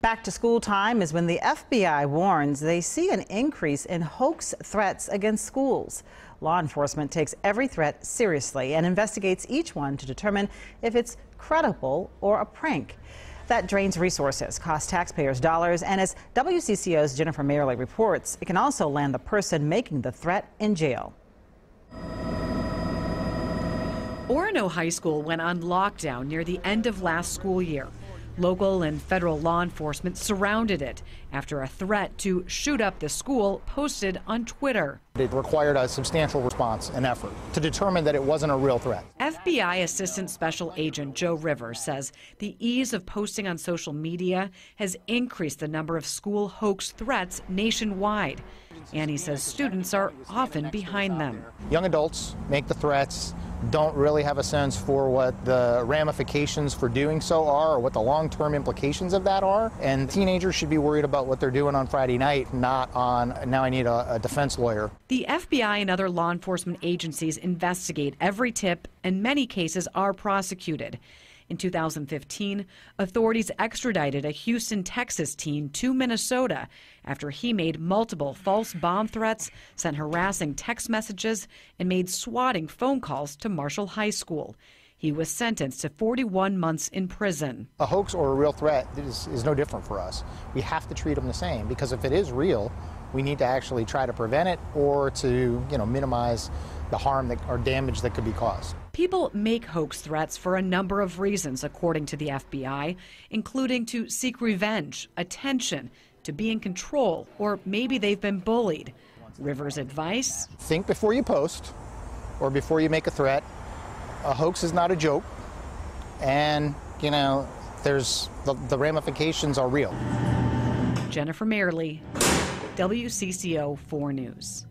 Back to school time is when the FBI warns they see an increase in hoax threats against schools. Law enforcement takes every threat seriously and investigates each one to determine if it's credible or a prank. That drains resources, costs taxpayers dollars, and as WCCO's Jennifer Mayerle reports, it can also land the person making the threat in jail. Orono High School went on lockdown near the end of last school year. Local and federal law enforcement surrounded it after a threat to shoot up the school posted on Twitter. It required a substantial response and effort to determine that it wasn't a real threat. FBI Assistant Special Agent Joe Rivers says the ease of posting on social media has increased the number of school hoax threats nationwide. And he says students are often behind them. Young adults make the threats, don't really have a sense for what the ramifications for doing so are or what the long-term implications of that are. And teenagers should be worried about what they're doing on Friday night, not on, now I need a defense lawyer. The FBI and other law enforcement agencies investigate every tip, and many cases are prosecuted. In 2015, authorities extradited a Houston, Texas teen to Minnesota after he made multiple false bomb threats, sent harassing text messages, and made swatting phone calls to Marshall High School. He was sentenced to 41 months in prison. A hoax or a real threat is no different for us. We have to treat them the same, because if it is real, we need to actually try to prevent it or to, minimize the harm or damage that could be caused. People make hoax threats for a number of reasons, according to the FBI, including to seek revenge, attention, to be in control, or maybe they've been bullied. Rivers' advice? Think before you post or before you make a threat. A hoax is not a joke, and, there's the ramifications are real. Jennifer Mayerle, WCCO 4 News.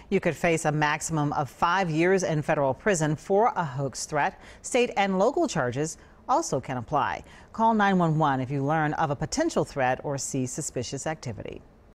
You could face a maximum of 5 years in federal prison for a hoax threat. State and local charges also can apply. Call 911 if you learn of a potential threat or see suspicious activity.